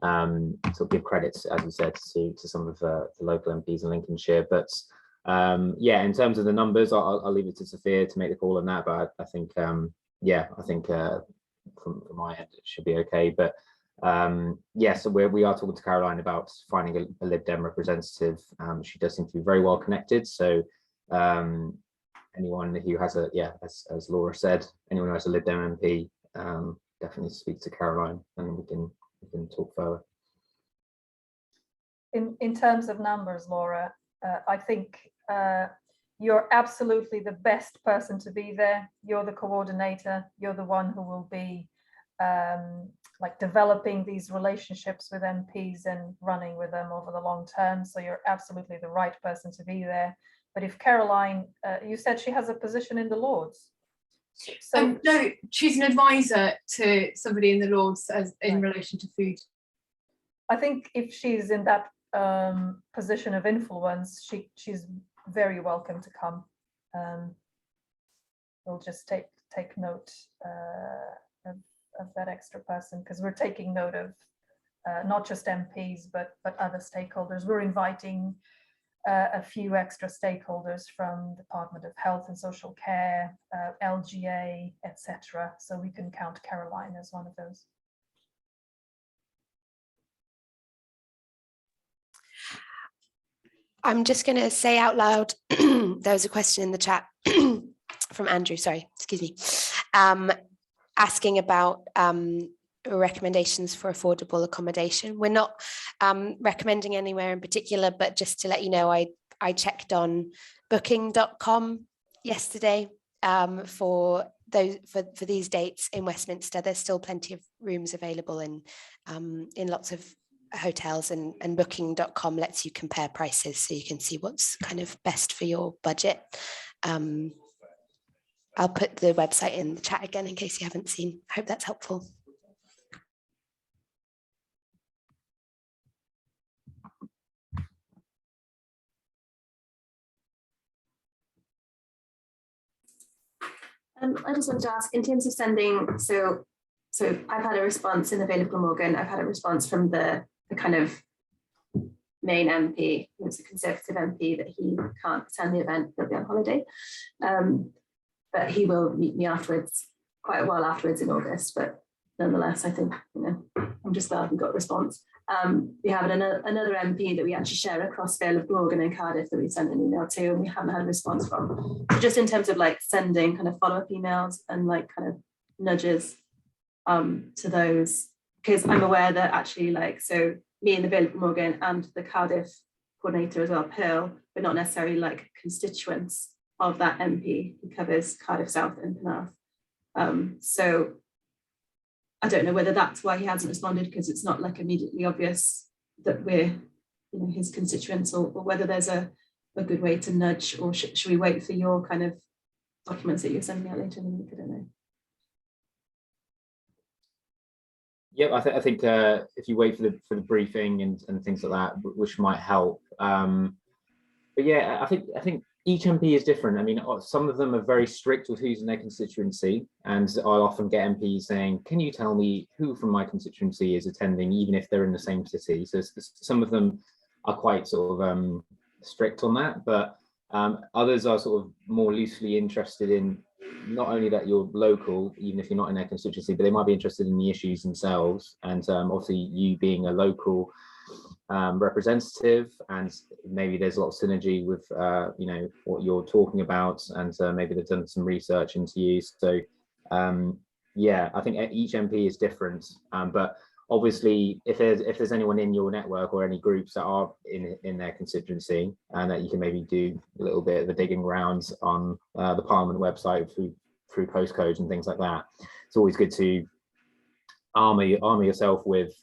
sort of give credit, as you said, to some of the local MPs in Lincolnshire. But yeah, in terms of the numbers, I'll leave it to Sophia to make the call on that. But I think yeah, I think from my end it should be okay. But yeah, so we are talking to Caroline about finding a Lib Dem representative. She does seem to be very well connected. So anyone who has as Laura said, anyone who has a Lib Dem MP, definitely speak to Caroline, and we can talk further. In terms of numbers, Laura, I think you're absolutely the best person to be there. You're the coordinator. You're the one who will be like developing these relationships with MPs and running with them over the long term. So you're absolutely the right person to be there. But if Caroline, you said she has a position in the Lords. So no, she's an advisor to somebody in the Lords in relation to food. I think if she's in that position of influence, she's very welcome to come. We'll just take note of that extra person, because we're taking note of not just MPs but other stakeholders. We're inviting a few extra stakeholders from Department of Health and Social Care, LGA, etc. So we can count Caroline as one of those. I'm just going to say out loud, there was a question in the chat from Andrew, sorry, excuse me, asking about recommendations for affordable accommodation. We're not recommending anywhere in particular, but just to let you know, I checked on booking.com yesterday for these dates in Westminster. There's still plenty of rooms available in lots of hotels, and booking.com lets you compare prices so you can see what's kind of best for your budget. I'll put the website in the chat again in case you haven't seen. I hope that's helpful. I just wanted to ask, in terms of sending, so I've had a response in the Vale of Glamorgan. I've had a response from the kind of main MP, who's a Conservative MP, that he can't attend the event, he'll be on holiday. But he will meet me afterwards, quite a while afterwards in August. But nonetheless, I think, I'm just glad we got a response. We have another MP that we actually share across Vale of Glamorgan and Cardiff that we sent an email to, and we haven't had a response from. So just in terms of like sending kind of follow-up emails and like kind of nudges to those, because I'm aware that actually, like, so me and the Vale of Glamorgan and the Cardiff coordinator as well, Pearl, but not necessarily like constituents of that MP who covers Cardiff South and Penarth. So I don't know whether that's why he hasn't responded, because it's not like immediately obvious that we're, his constituents, or whether there's a good way to nudge, or should we wait for your kind of documents that you're sending out later in the week? I don't know. Yeah, I think if you wait for the briefing and things like that, which might help. But yeah, I think each MP is different. I mean, some of them are very strict with who's in their constituency, and I often get MPs saying, "Can you tell me who from my constituency is attending, even if they're in the same city?" So some of them are quite sort of strict on that, but others are sort of more loosely interested in not only that you're local, even if you're not in their constituency, but they might be interested in the issues themselves. And obviously, you being a local representative, and maybe there's a lot of synergy with what you're talking about, and maybe they've done some research into you. So yeah, I think each MP is different, but obviously if there's anyone in your network or any groups that are in their constituency, and that you can maybe do a little bit of the digging around on the Parliament website through postcodes and things like that, it's always good to armor yourself with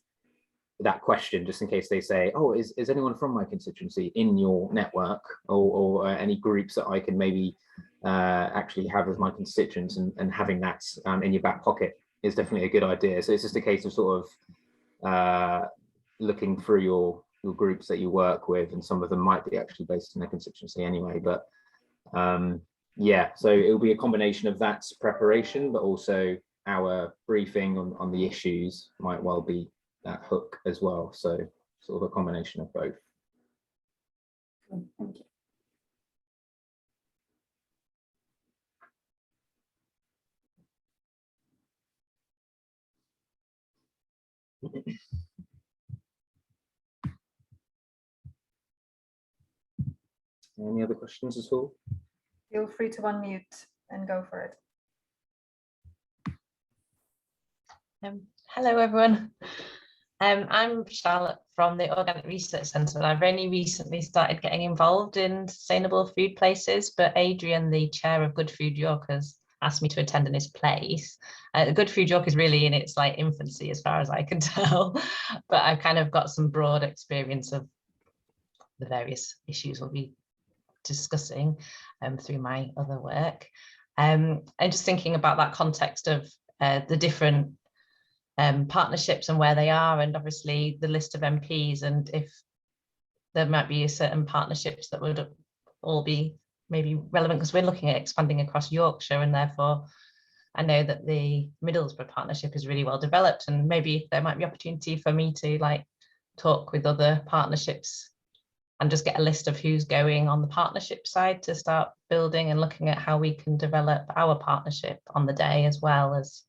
that question, just in case they say, "Oh, is anyone from my constituency in your network, or any groups that I can maybe actually have as my constituents?" And having that in your back pocket is definitely a good idea. So it's just a case of sort of looking through your groups that you work with, and some of them might be actually based in their constituency anyway. But yeah, so it'll be a combination of that preparation, but also our briefing on the issues might well be that hook as well. So sort of a combination of both. Thank you. Any other questions at all? Feel free to unmute and go for it. Hello everyone. I'm Charlotte from the Organic Research Centre, and I've only recently started getting involved in sustainable food places, but Adrian, the chair of Good Food York, has asked me to attend in his place. Good Food York is really in its like infancy as far as I can tell, but I've kind of got some broad experience of the various issues we'll be discussing through my other work. And just thinking about that context of the different partnerships and where they are, and obviously the list of MPs, and if there might be certain partnerships that would all be maybe relevant, because we're looking at expanding across Yorkshire, and therefore I know that the Middlesbrough partnership is really well developed, and maybe there might be opportunity for me to like talk with other partnerships and just get a list of who's going on the partnership side to start building and looking at how we can develop our partnership on the day, as well as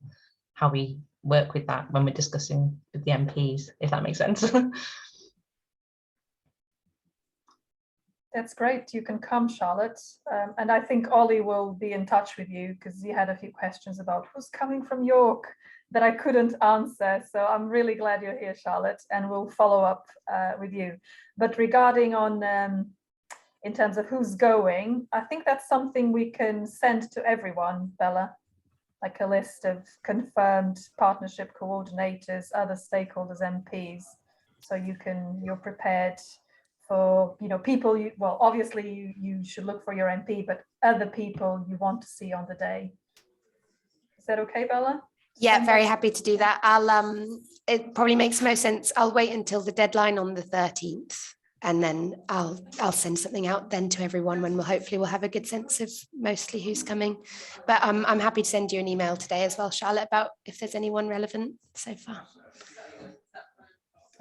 how we work with that when we're discussing with the MPs, if that makes sense. That's great. You can come, Charlotte. And I think Ollie will be in touch with you, because he had a few questions about who's coming from York that I couldn't answer. So I'm really glad you're here, Charlotte, and we'll follow up with you. But regarding on, in terms of who's going, I think that's something we can send to everyone, Bella, like a list of confirmed partnership coordinators, other stakeholders, MPs. So you're prepared for, people well, obviously you should look for your MP, but other people you want to see on the day. Is that okay, Bella? Yeah, very happy to do that. It probably makes most sense. I'll wait until the deadline on the 13th, and then I'll send something out then to everyone when we'll have a good sense of mostly who's coming. But I'm happy to send you an email today as well, Charlotte, about if there's anyone relevant so far.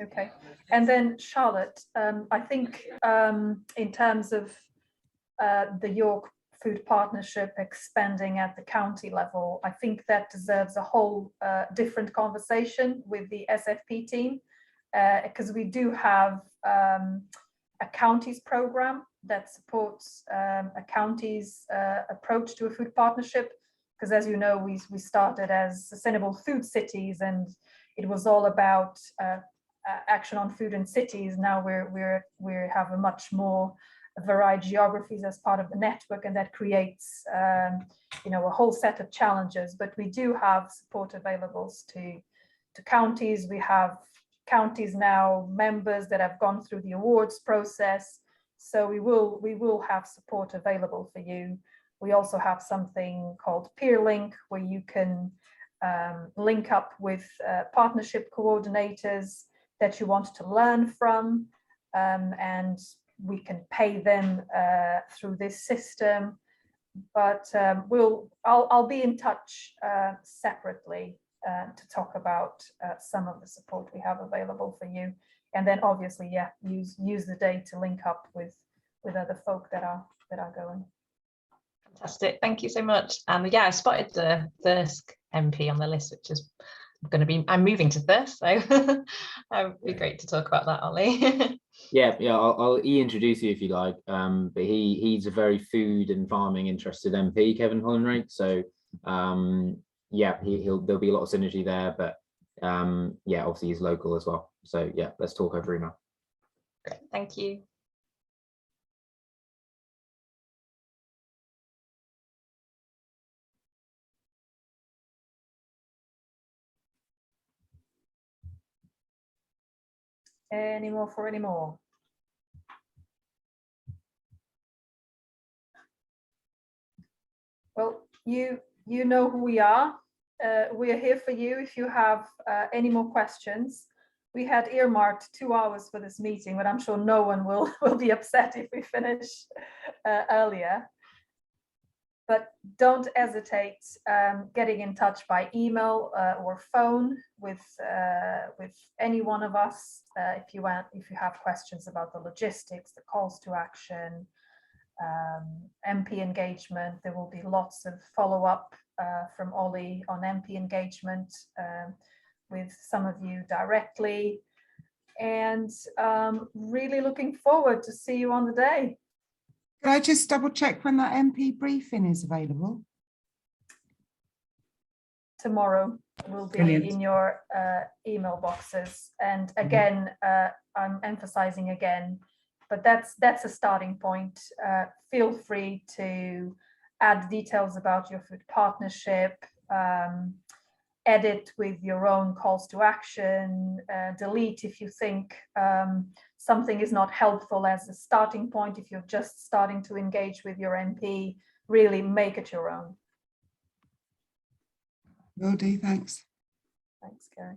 Okay, and then Charlotte, I think in terms of the York Food Partnership expanding at the county level, I think that deserves a whole different conversation with the SFP team, because we do have a counties program that supports a county's approach to a food partnership, because as you know, we started as sustainable food cities, and it was all about action on food in cities. Now we have a much more varied geographies as part of the network, and that creates a whole set of challenges. But we do have support available to counties. We have counties now members that have gone through the awards process, so we will have support available for you. We also have something called PeerLink, where you can link up with partnership coordinators that you want to learn from, and we can pay them through this system. But I'll be in touch separately to talk about some of the support we have available for you, and then obviously, yeah, use the day to link up with other folk that are going. Fantastic, thank you so much. Yeah, I spotted the Thirsk MP on the list, which is I'm moving to Thirsk, so it would be great to talk about that, Ollie. Yeah, I'll introduce you if you like, but he's a very food and farming interested MP, Kevin Hollinrake, so yeah, there'll be a lot of synergy there, but yeah, obviously he's local as well, so yeah, let's talk over email. Great, thank you. Any more? Well, you know who we are. We are here for you if you have any more questions. We had earmarked 2 hours for this meeting, but I'm sure no one will be upset if we finish earlier. But don't hesitate getting in touch by email or phone with any one of us if you have questions about the logistics, the calls to action, MP engagement. There will be lots of follow-up from Ollie on MP engagement with some of you directly, and really looking forward to see you on the day. Could I just double check when that MP briefing is available? Tomorrow will be Brilliant. in your email boxes. And again, I'm emphasizing again, but that's a starting point. Feel free to add details about your food partnership, edit with your own calls to action, delete if you think something is not helpful as a starting point. If you're just starting to engage with your MP, really make it your own. Will do, thanks. Thanks, Kerry.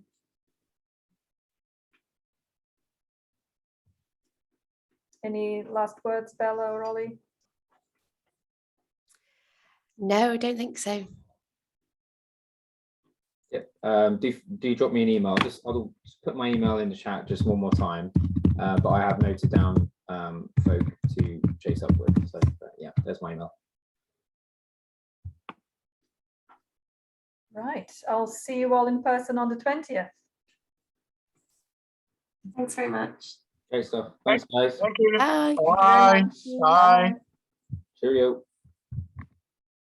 Any last words, Bella or Ollie? No, I don't think so. Yep. Do drop me an email. I'll just put my email in the chat just one more time. But I have noted down folk to chase up with. So yeah, there's my email. Right. I'll see you all in person on the 20th. Thanks very much. Great stuff. Thanks, guys. Thank you. Bye. Bye. Bye. Cheerio.